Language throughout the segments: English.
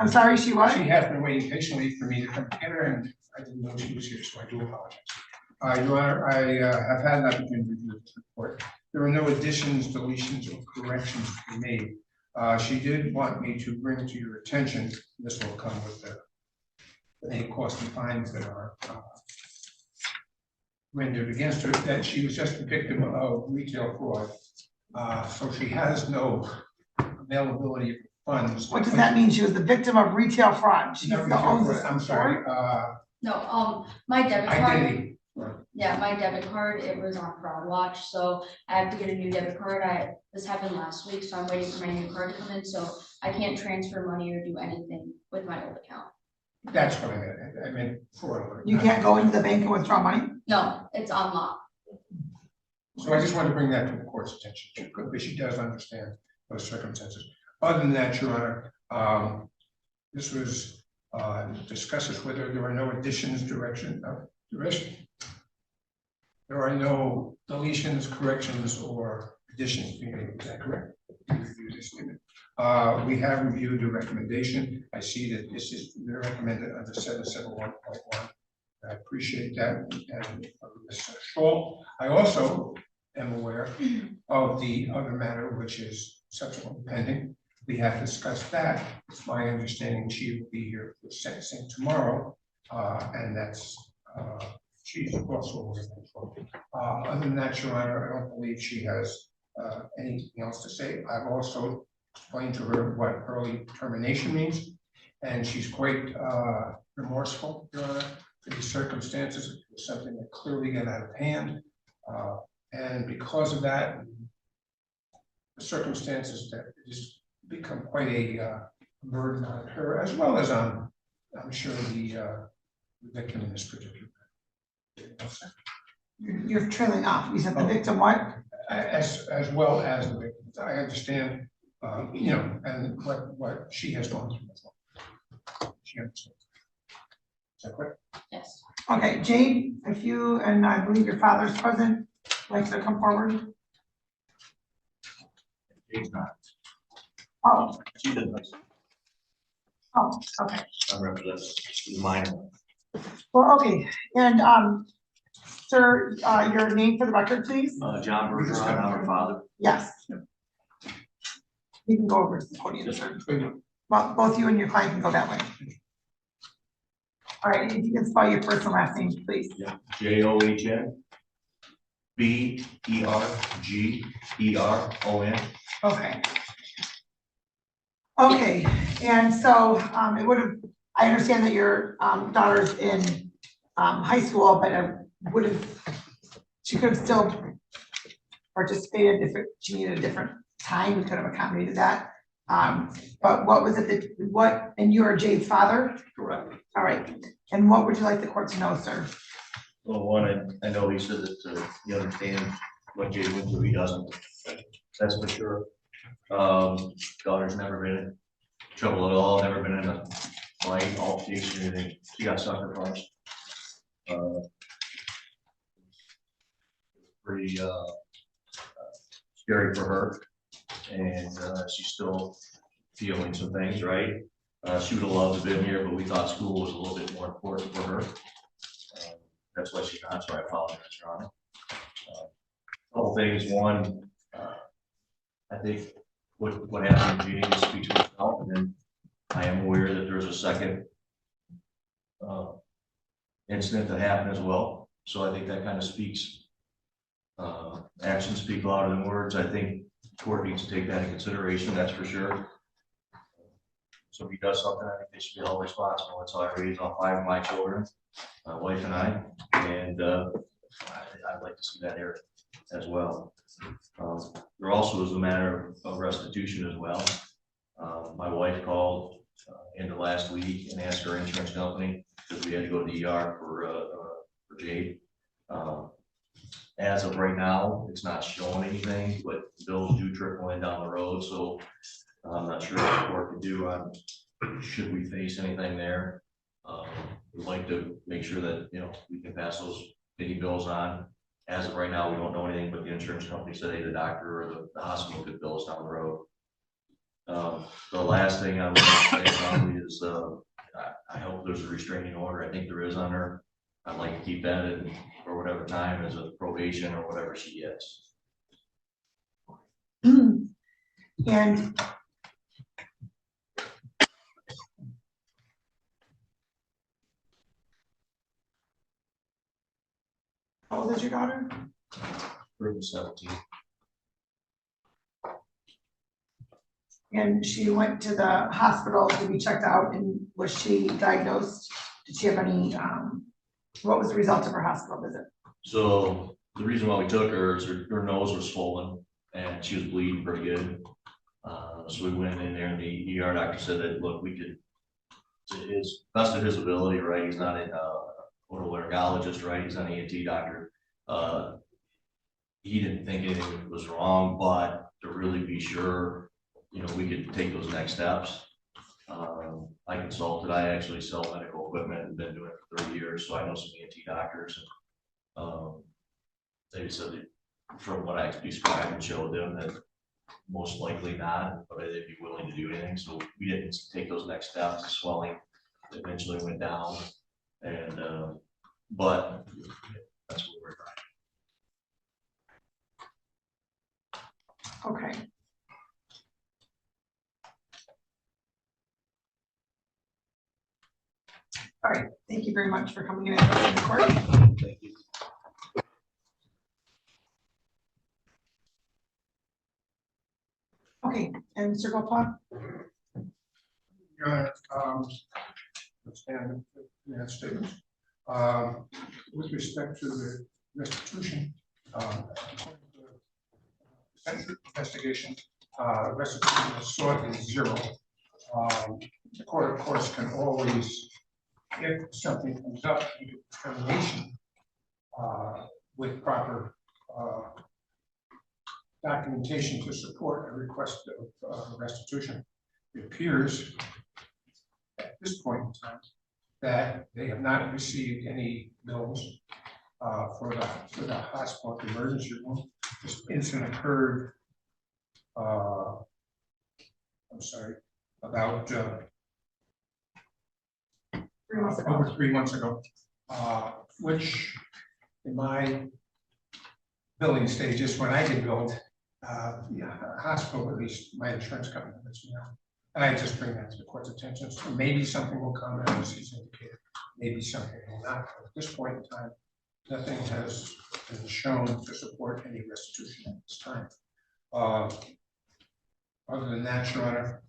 I'm sorry, she what? She has been waiting patiently for me to come get her, and I didn't know she was here, so I do apologize. Your Honor, I have had an opportunity to review this report. There were no additions, deletions, or corrections to be made. She did want me to bring to your attention, this will come with any cost and fines that are rendered against her, that she was just a victim of retail fraud. So she has no availability of funds. What does that mean? She was the victim of retail fraud. She Not still retail owns fraud, the I'm store? sorry, No, my debit card. identity. Yeah, my debit card, it was on fraud watch, so I have to get a new debit card. This happened last week, so I'm waiting for my new card to come in, so I can't transfer money or do anything with my old account. That's what I meant. I meant fraud. You can't go into the bank and withdraw money? No, it's unlocked. So I just wanted to bring that to the court's attention, because she does understand those circumstances. Other than that, Your Honor, this was discusses whether there were no additions, there are no deletions, corrections, or additions being made. Is that correct? You reviewed this statement. We have reviewed the recommendation. I see that this is recommended under 771.1. I appreciate that. And Ms. Scholl, I also am aware of the other matter, which is subsequently pending. We have discussed that. It's my understanding she will be here for sentencing tomorrow, and that's she's also aware of that. Other than that, Your Honor, I don't believe she has anything else to say. I've also explained to her what early termination means, and she's quite remorseful, Your Honor, for these circumstances. It was something that clearly got out of hand, and because of that, the circumstances that it has become quite a burden on her, as well as on, I'm sure, the victim in this particular matter. You're trailing off. You said the victim what? As well as the victims. I understand, you know, and what she has gone through as well. She understands. Is that correct? Yes. Okay, Jade, if you, and I believe your father's present, like to come forward. Jade's not. Oh, She doesn't. oh, okay. I represent the minor. Well, okay, and sir, your name for the record, please? John Bergeron, I'm her father. Yes. You can go over to the podium, sir. Well, both you and your client can go that way. All right, if you can spell your first and last name, please. Yeah. John Bergeron. Okay. Okay, and so it would have, I understand that your daughter's in high school, but she could have still participated if she needed a different time. We could have accommodated that. But what was it and you are Jade's father? Correct. All right, and what would you like the court to know, sir? Well, one, I know he said that he understands what Jade went through. He doesn't. That's for sure. Daughter's never been in trouble at all. Never been in a fight, altercation, or anything. She got sucker punched. Pretty scary for her, and she's still feeling some things, right? She would have loved to have been here, but we thought school was a little bit more important for her. That's why she's not, so I apologize, Your Honor. Couple things. One, I think what happened to Jane speaks for itself, and then I am aware that there's a second incident that happened as well. So I think that kind of speaks. Actions speak louder than words. I think the court needs to take that into consideration. That's for sure. So if he does something, I think they should be held responsible. That's how I raised all 5 of my children, my wife and I, and I'd like to see that here as well. There also is a matter of restitution as well. My wife called into last week and asked her insurance company, because we had to go to the ER for Jade. As of right now, it's not showing anything, but bills do trickle in down the road, so I'm not sure what the court can do on should we face anything there. We'd like to make sure that, you know, we can pass those any bills on. As of right now, we don't know anything, but the insurance company said, hey, the doctor or the hospital could bill us down the road. The last thing I would say probably is I hope there's a restraining order. I think there is on her. I'd like to keep that in for whatever time as a probation or whatever she gets. And how old is your daughter? Room 17. And she went to the hospital to be checked out, and was she diagnosed? Did she have any, what was the result of her hospital visit? So the reason why we took her is her nose was swollen and she was bleeding pretty good. So we went in there and the ER doctor said that, look, we could, to his best of his ability, right? He's not a otolaryngologist, right? He's not an ENT doctor. He didn't think anything was wrong, but to really be sure, you know, we could take those next steps. I consulted, I actually sell medical equipment and been doing it for 30 years, so I know some ENT doctors. They said that from what I described and showed them that most likely not, but they'd be willing to do anything. So we didn't take those next steps. The swelling eventually went down, and but that's what we're trying. Okay. All right, thank you very much for coming in and recording. Thank you. Okay, and Mr. Gopal? Your Honor, stand in that statement. With respect to the restitution, investigation, restitution is sought is 0. The court, of course, can always, if something comes up, make a determination with proper documentation to support a request of restitution. It appears at this point in time that they have not received any bills for the hospital emergency room. This incident occurred, I'm sorry, about 3 months ago. over 3 months ago, which in my billing stages, when I get billed, hospital, at least my insurance company lets me know. And I just bring that to the court's attention. So maybe something will come as he's indicated, maybe something will not. But at this point in time, nothing has been shown to support any restitution at this time. Other than that, Your Honor,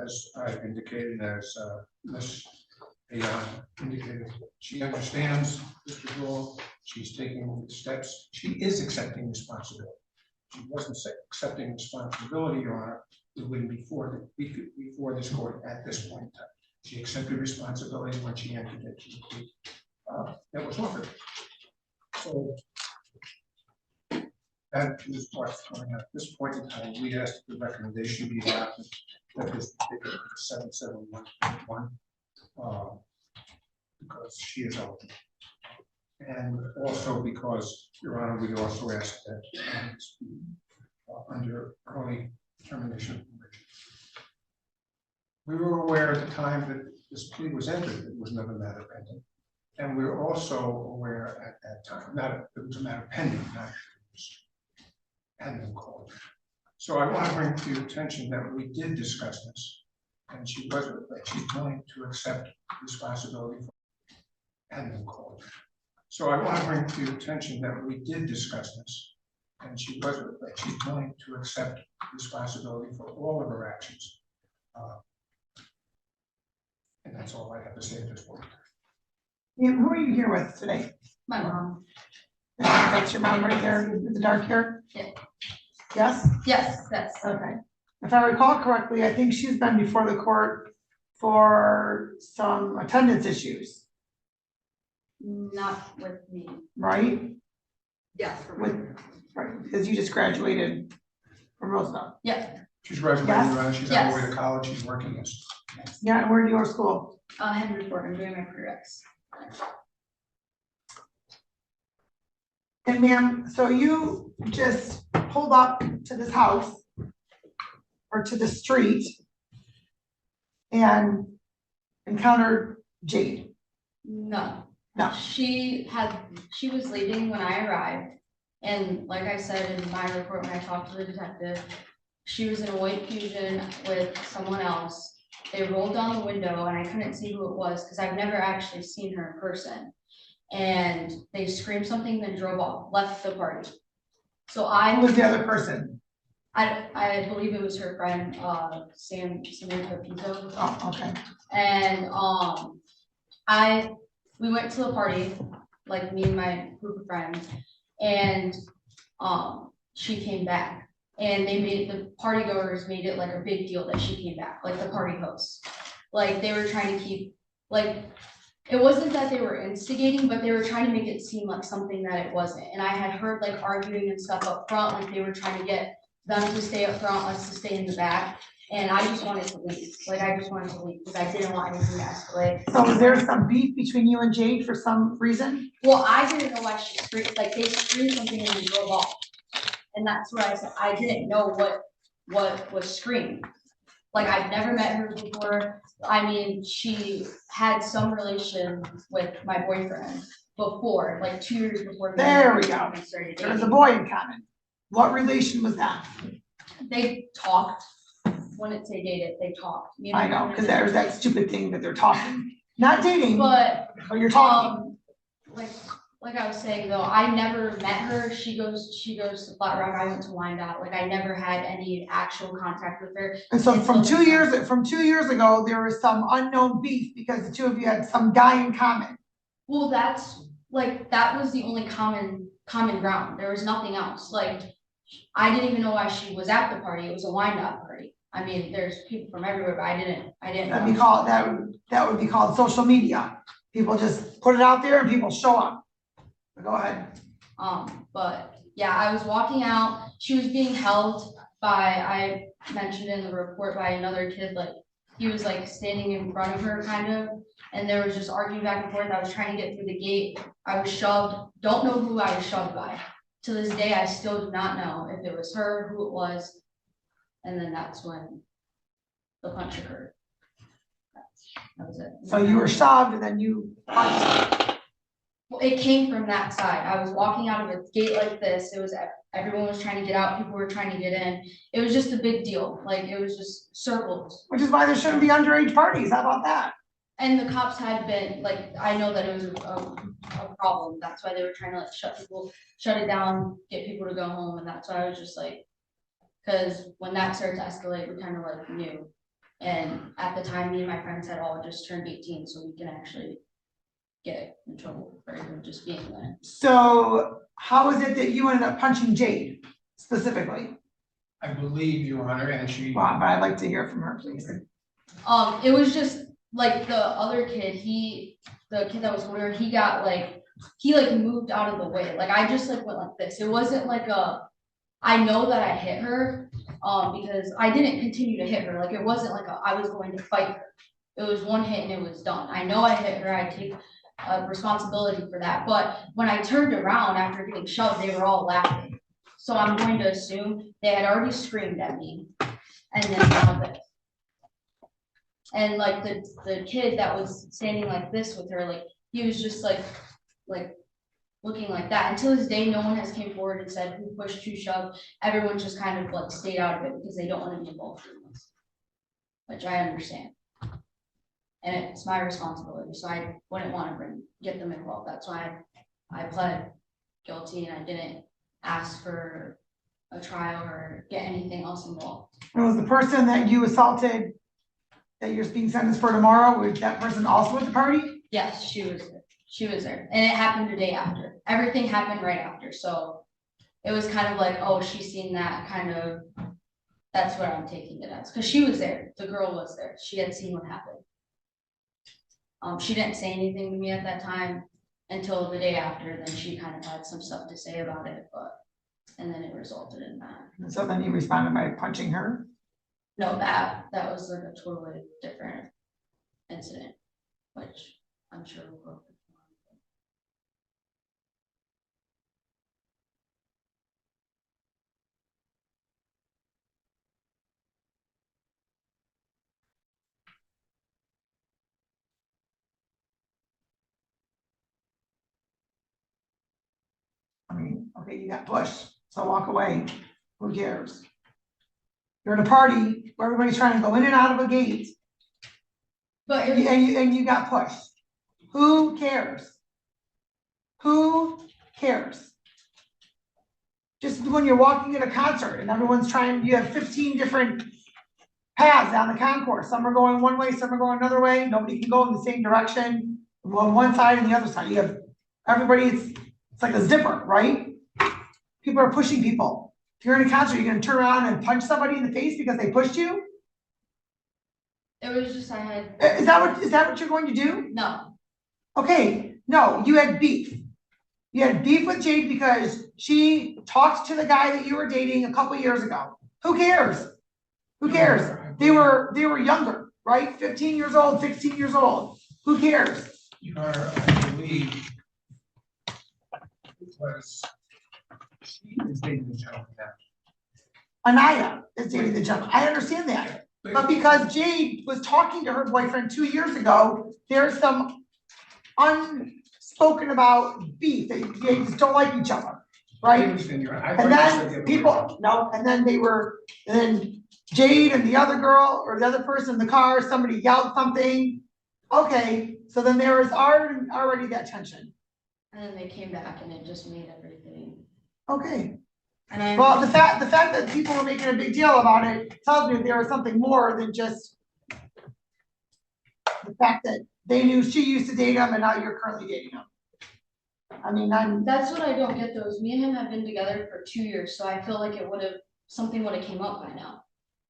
as I've indicated, as Ms. Ayan indicated, she understands Mr. Joel. She's taking steps. She is accepting responsibility. She wasn't accepting responsibility, Your Honor, it wouldn't be before this court at this point in time. She accepted responsibility when she entered into the plea that was offered. So that is what's coming at this point in time. We asked the recommendation be adopted that this particular 771.1 because she is eligible. And also because, Your Honor, we also asked that under early termination of conviction. We were aware at the time that this plea was entered, it was another matter pending. And we were also aware at that time, it was a matter pending, not pending court. So I want to bring to your attention that we did discuss this, and she's willing to accept responsibility for pending court. So I want to bring to your attention that we did discuss this, and she's willing to accept responsibility for all of her actions. And that's all I have to say at this point. Ma'am, who are you here with today? My mom. That's your mom right there with the dark hair? Yeah. Yes? Yes, that's Okay. If I recall correctly, I think she's been before the court for some attendance issues, not with me. right? Yes. Right, because you just graduated from Roosevelt. Yeah. She's graduating, Yes. Your Honor. She's on her way to college, she's working this. Yeah, and where do you go to school? Henry Ford, I'm doing my prereqs. And ma'am, so you just pulled up to this house or to the street, and encountered Jade? No. No. She was leaving when I arrived, and like I said in my report when I talked to the detective, she was in a white Fusion with someone else. They rolled down the window and I couldn't see who it was because I've never actually seen her in person. And they screamed something, then drove off, left the party. So Who was the other person? I believe it was her friend, Samantha Pizzo. Oh, okay. And we went to the party, like me and my group of friends, and she came back. And the party goers made it like a big deal that she came back, like the party hosts. Like they were trying to keep, like, it wasn't that they were instigating, but they were trying to make it seem like something that it wasn't. And I had heard like arguing and stuff up front, like they were trying to get them to stay up front, us to stay in the back. And I just wanted to leave. Like I just wanted to leave because I didn't want anything to escalate. So was there some beef between you and Jade for some reason? Well, I didn't know why she screamed, like they screamed something and then drove off. And that's what I said, I didn't know what was screamed. Like I've never met her before. I mean, she had some relation with my boyfriend before, like 2 years before. There we go. We started There was a dating. boy in common. What relation was that? They talked, wouldn't say dated, they talked. Me and I my know, because friend- there's that stupid thing that they're talking, not dating, But but you're talking. like I was saying though, I never met her. She goes to Flat Rock. I went to Wyandotte. Like I never had any actual contact with her. And so from until 2 years ago, there was some unknown beef because the two of you had some guy in common. Well, that was the only common ground. There was nothing else. Like I didn't even know why she was at the party. It was a Wyandotte party. I mean, there's people from everywhere, but I didn't That'd be know. called, that would be called social media. People just put it out there and people show up. Go ahead. But yeah, I was walking out. She was being held by, I mentioned in the report, by another kid. Like he was like standing in front of her kind of, and there was just arguing back and forth. I was trying to get through the gate. I was shoved. Don't know who I was shoved by. To this day, I still do not know if it was her, who it was. And then that's when the punch occurred. That was it. So you were shoved and then you punched. Well, it came from that side. I was walking out of a gate like this. It was, everyone was trying to get out. People were trying to get in. It was just a big deal. Like it was just circles. Which is why there shouldn't be underage parties. How about that? And the cops had been like, I know that it was a problem. That's why they were trying to like shut it down, get people to go home. And that's why I was just like, because when that started to escalate, we kind of like knew. And at the time, me and my friends had all just turned 18, so we can actually get in trouble for even just being there. So how is it that you ended up punching Jade specifically? I believe, Your Honor, and she, Well, but I'd like to hear from her, please. It was just like the other kid, the kid that was older, he moved out of the way. Like I just like went like this. It wasn't like I know that I hit her, because I didn't continue to hit her. Like it wasn't like I was going to fight her. It was one hit and it was done. I know I hit her. I take responsibility for that. But when I turned around after getting shoved, they were all laughing. So I'm going to assume they had already screamed at me, and then now this. And like the kid that was standing like this with her, like he was just like looking like that. Until this day, no one has came forward and said who pushed, who shoved. Everyone just kind of like stayed out of it because they don't want to be involved in this, which I understand. And it's my responsibility, so I wouldn't want to get them involved. That's why I pled guilty and I didn't ask for a trial or get anything else involved. And was the person that you assaulted that you're being sentenced for tomorrow, was that person also at the party? Yes, she was there. She was there, and it happened the day after. Everything happened right after, so it was kind of like, oh, she's seen that kind of. That's what I'm taking it as, because she was there. The girl was there. She had seen what happened. She didn't say anything to me at that time until the day after. Then she kind of had some stuff to say about it, and then it resulted in that. And so then you responded by punching her? No, that was like a totally different incident, which I'm sure will go. Okay, you got pushed, so walk away, who cares? You're at a party where everybody's trying to go in and out of a gate, But and you got pushed. Who cares? Who cares? Just when you're walking at a concert and everyone's trying, you have 15 different paths down the concourse. Some are going one way, some are going another way. Nobody can go in the same direction. One side and the other side. You have everybody, it's like a zipper, right? People are pushing people. If you're in a concert, you're gonna turn around and punch somebody in the face because they pushed you? it was just, I had, Is that what you're going to do? no, Okay, no, you had beef. You had beef with Jade because she talked to the guy that you were dating a couple years ago. Who cares? Who cares? They were younger, right? 15 years old, 16 years old. Who cares? Your Honor, I believe it was, she is dating the gentleman now. Anaya is dating the gentleman. I understand that. But because Jade was talking to her boyfriend 2 years ago, there's some unspoken about beef. They just don't like each other, I right? understand your Honor. I And thought you said the then other people, way. no, and then Jade and the other girl or the other person in the car, somebody yelled something. Okay, so then there was already that tension. and then they came back and it just made everything, Okay, and I. well, the fact that people were making a big deal about it tells me there was something more than just the fact that they knew she used to date him and now you're currently dating him. I mean, That's what I don't get though, is me and him have been together for 2 years, so I feel like something would have came up by now.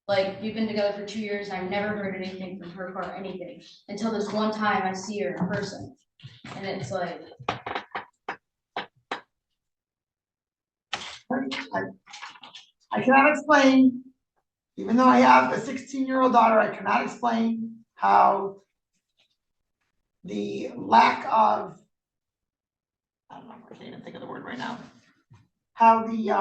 Like, we've been together for 2 years, and I've never heard anything from her or anything, until this one time I see her in person. And it's like, I cannot explain, even though I have a 16-year-old daughter, I cannot explain how the lack of, I don't know, I can't even think of the word right now. How the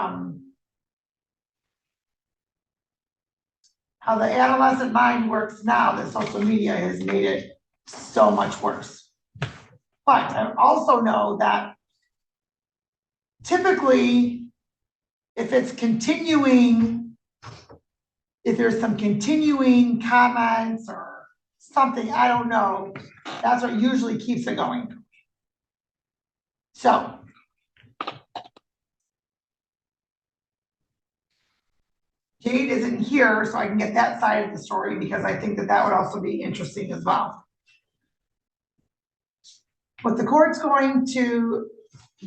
adolescent mind works now that social media has made it so much worse. But I also know that typically, if it's continuing, if there's some continuing comments or something, I don't know, that's what usually keeps it going. So. Jade isn't here, so I can get that side of the story because I think that would also be interesting as well. What the court's going to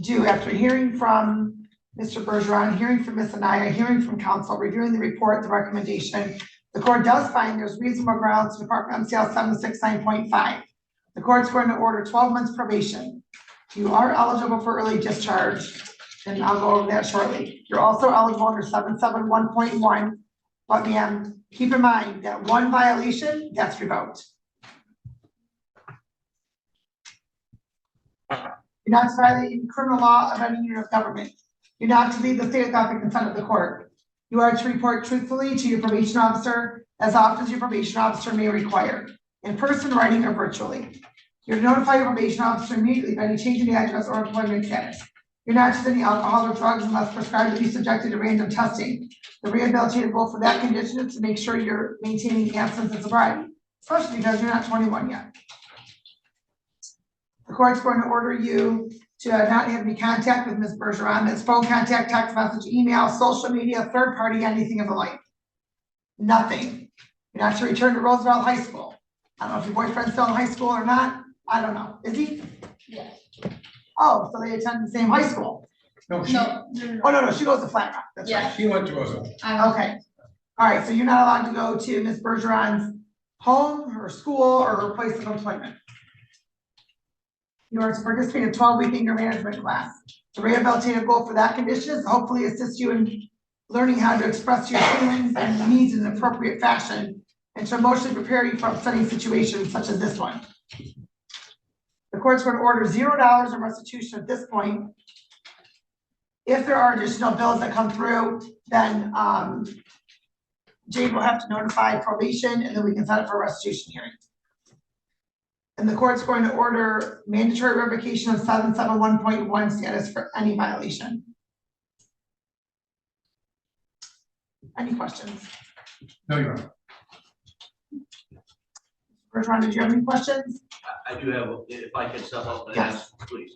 do after hearing from Mr. Bergeron, hearing from Ms. Anaya, hearing from counsel, reviewing the report, the recommendation, the court does find there's reasonable grounds to depart from MCL 769.5. The court's going to order 12 months probation. You are eligible for early discharge, and I'll go over that shortly. You're also eligible under 771.1, but ma'am, keep in mind that one violation, that's revoked. You're not to violate any criminal law of any unit of government. You're not to leave the state without the consent of the court. You are to report truthfully to your probation officer as often as your probation officer may require, in person, writing, or virtually. You're to notify your probation officer immediately of any change in the address or employment status. You're not to use any alcohol or drugs unless prescribed to be subjected to random testing. The rehabilitative goal for that condition is to make sure you're maintaining abstinence and sobriety, especially because you're not 21 yet. The court's going to order you to not have any contact with Ms. Bergeron. That's phone contact, text message, email, social media, third party, anything of the like. Nothing. You're not to return to Roosevelt High School. I don't know if your boyfriend's still in high school or not. I don't know. Is he? yes, Oh, so they attend the same high school. No, no, Oh, no, she goes to Flat Rock. That's right. yeah, she went to Roosevelt. Okay. All right, so you're not allowed to go to Ms. Bergeron's home, her school, or her place of employment. You are to participate in a 12-week anger management class. The rehabilitative goal for that condition is to hopefully assist you in learning how to express your feelings and needs in an appropriate fashion, and to emotionally prepare you for upsetting situations such as this one. The court's going to order $0 in restitution at this point. If there are additional bills that come through, then Jade will have to notify probation, and then we can set up for a restitution hearing. And the court's going to order mandatory revocation of 771.1 status for any violation. Any questions? No, Your Honor. Bertrand, did you have any questions? I do have, if I can step up and Yes. ask, please.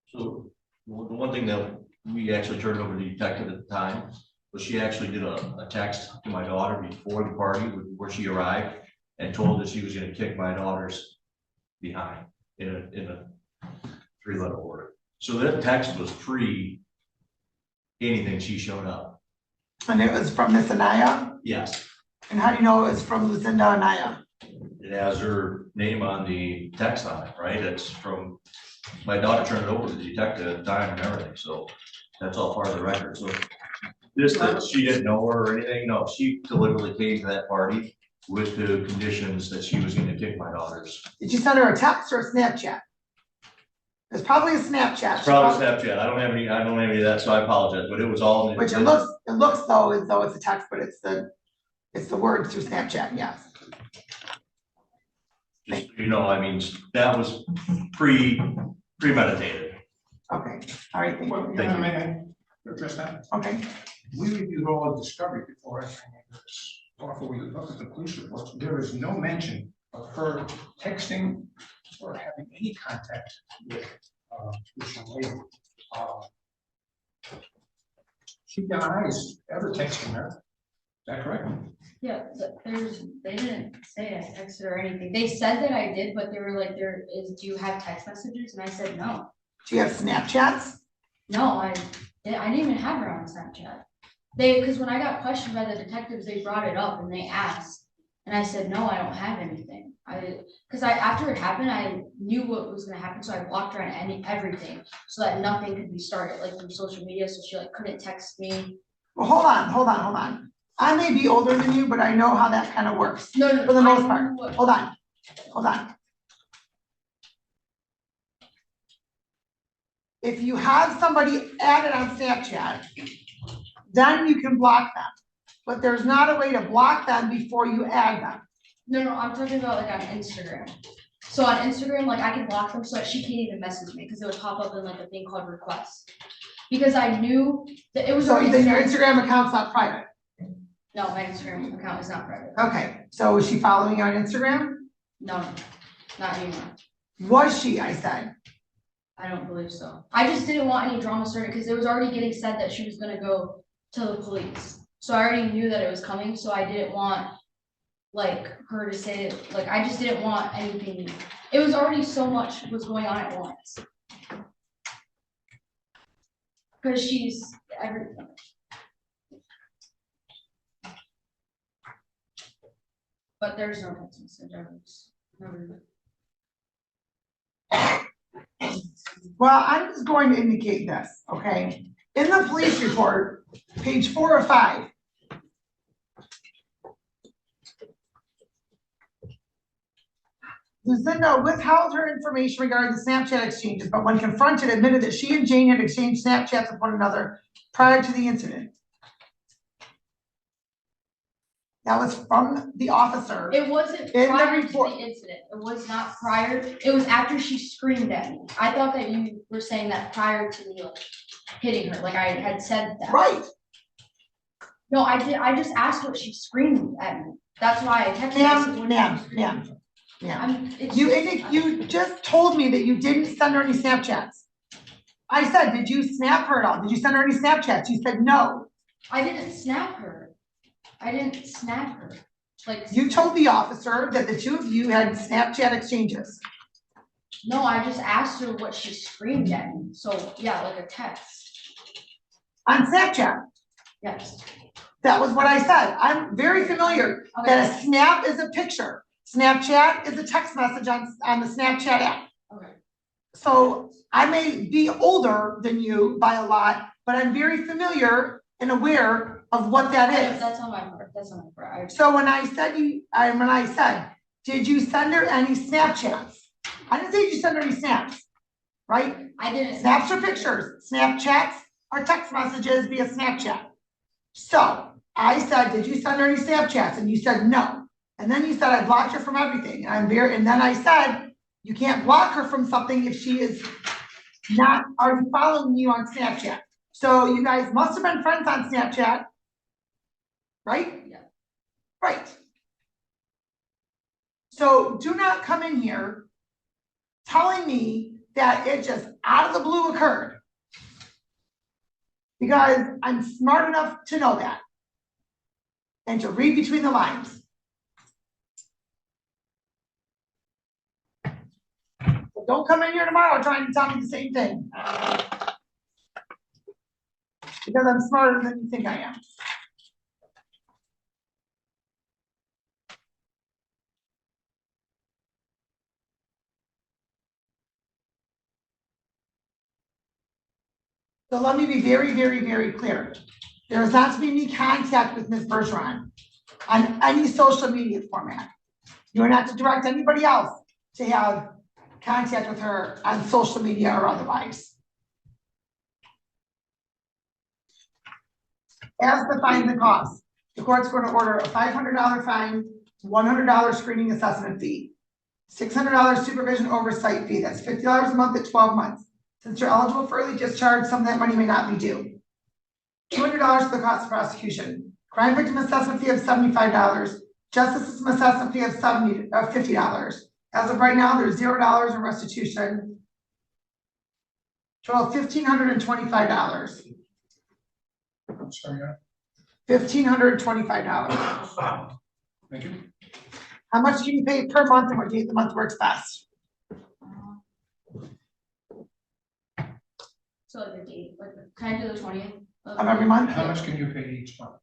So the one thing that we actually turned over to the detective at the time was she actually did a text to my daughter before the party where she arrived and told that she was gonna kick my daughter's behind in a 3-letter order. So that text was pre anything she showed up. And it was from Miss Anaya? Yes, And how do you know it was from Lucinda Anaya? it has her name on the text on it, right? It's from, my daughter turned it over to the detective at the time and everything, so that's all part of the record, so. This, that she didn't know her or anything, no, she deliberately came to that party with the conditions that she was gonna kick my daughters. Did you send her a text or a Snapchat? It's probably a Snapchat. It's probably Snapchat, I don't have any of that, so I apologize, but it was all. Which it looks though as though it's a text, but it's the words through Snapchat, yes. Just, so you know, I mean, that was premeditated. Okay, all right, thank Well, you. Your Honor, may I address that? Okay, We reviewed all the discovery before entering into this. Before we looked at the police reports, there is no mention of her texting or having any contact with this young lady. She denies ever texting her. Is that correct? Yeah, they didn't say I texted or anything. They said that I did, but they were like, do you have text messages? And I said, no. do you have Snapchats? No, I didn't even have her on Snapchat. Because when I got questioned by the detectives, they brought it up and they asked. And I said, no, I don't have anything. After it happened, I knew what was gonna happen, so I blocked her on everything so that nothing could be started, like through social media, so she like couldn't text me. Well, hold on. I may be older than you, but I know how that kind of works, No, for the I most knew part. what- Hold on. If you have somebody added on Snapchat, then you can block them. But there's not a way to block them before you add them. No, I'm talking about like on Instagram. So on Instagram, like I can block them so that she can't even message me because it would pop up in like a thing called requests. Because I knew that it was So already then your set. Instagram account's not private. No, my Instagram account is not private. Okay, so is she following you on Instagram? No, not anymore. Was she, I said. I don't believe so. I just didn't want any drama started because it was already getting said that she was gonna go to the police. So I already knew that it was coming, so I didn't want like her to say it, like I just didn't want anything. It was already so much was going on at once. Cause she's everything. But there's no text message, I was never. Well, I'm just going to indicate this, okay? In the police report, page 4 or 5. Lucinda withheld her information regarding the Snapchat exchanges, but when confronted, admitted that she and Jane had exchanged Snapchats with one another prior to the incident. That was from the officer. It wasn't In the prior to report. the incident, it was not prior, it was after she screamed at me. I thought that you were saying that prior to me like hitting her, like I had said that. Right, No, I just asked what she screamed at me, that's why I texted. I said, "When did you scream?" ma'am. It's You just told me that you didn't send her any Snapchats. I said, did you snap her at all? Did you send her any Snapchats? You said no. I didn't snap her. I didn't snap her, like. You told the officer that the two of you had Snapchat exchanges. No, I just asked her what she screamed at me, so, yeah, like a text, On Snapchat. yes. That was what I said. I'm very familiar that a snap is a picture. Snapchat is a text message on the Snapchat app. Okay. So I may be older than you by a lot, but I'm very familiar and aware of what that is. That's on my part, that's on my part. So when I said did you send her any Snapchats? I didn't say did you send her any snaps, right? I didn't. Snaps are pictures, Snapchats are text messages via Snapchat. So I said, did you send her any Snapchats? And you said no. And then you said I blocked her from everything, and then I said, you can't block her from something if she is not already following you on Snapchat. So you guys must have been friends on Snapchat, right? Yeah. Right. So do not come in here telling me that it just out of the blue occurred. Because I'm smart enough to know that. And to read between the lines. So don't come in here tomorrow trying to tell me the same thing. Because I'm smarter than you think I am. So let me be very, very, very clear. There is not to be any contact with Ms. Bergeron on any social media format. You are not to direct anybody else to have contact with her on social media or otherwise. As the fines and costs, the court's going to order a $500 fine, $100 screening assessment fee, $600 supervision oversight fee, that's $50 a month at 12 months. Since you're eligible for early discharge, some of that money may not be due. $200 for the cost of prosecution, crime victim assessment fee of $75, justice system assessment fee of $50. As of right now, there's $0 in restitution. Total $1,525. I'm sorry, $1,525. thank you. How much can you pay per month and what day of the month works best? So like the date, like, can I do the 20th? Of every month? How much can you pay each month?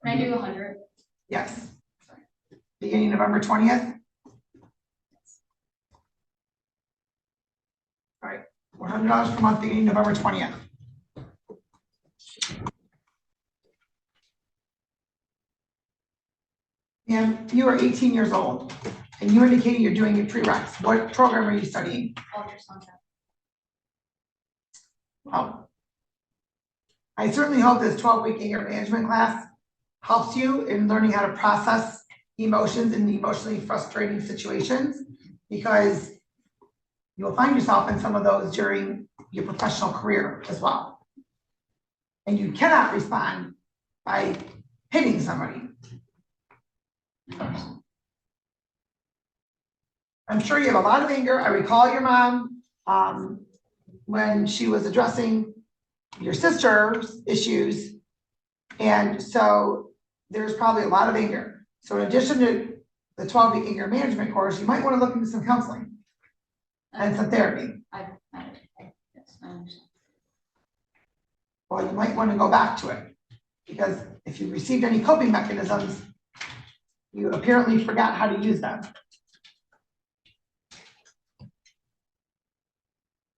Can I do 100? Yes. Beginning November 20th? All right, $100 per month beginning November 20th. And you are 18 years old, and you indicating you're doing your prereqs. What program are you studying? Ultrasound. Well, I certainly hope this 12-week anger management class helps you in learning how to process emotions in emotionally frustrating situations, because you will find yourself in some of those during your professional career as well. And you cannot respond by hitting somebody. I'm sure you have a lot of anger. I recall your mom when she was addressing your sister's issues. And so there's probably a lot of anger. So in addition to the 12-week anger management course, you might want to look into some counseling and some therapy. Yes, I understand. Well, you might want to go back to it, because if you received any coping mechanisms, you apparently forgot how to use them.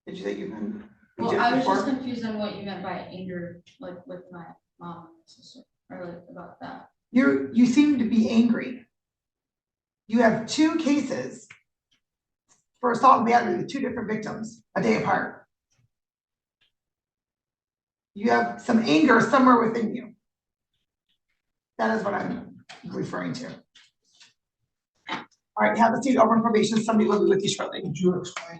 Did you think you can? Well, I was just confused on what you meant by anger, like with my mom and sister, or like about that. You seem to be angry. You have 2 cases for assault and battery with 2 different victims a day apart. You have some anger somewhere within you. That is what I'm referring to. All right, have a seat over on probation. Somebody will be with you shortly. Could you explain,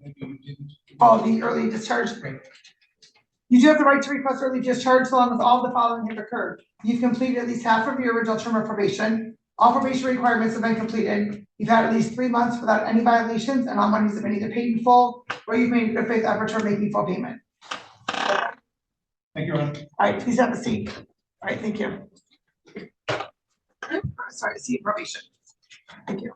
maybe you didn't? Oh, the early discharge. You do have the right to request early discharge so long as all the following have occurred. You've completed at least half of your original term of probation. All probation requirements have been completed. You've had at least 3 months without any violations, and all monies have been either paid in full or you've made a good faith effort to make full payment. Thank you, Ron. All right, please have a seat. All right, thank you. Sorry, seat probation. Thank you.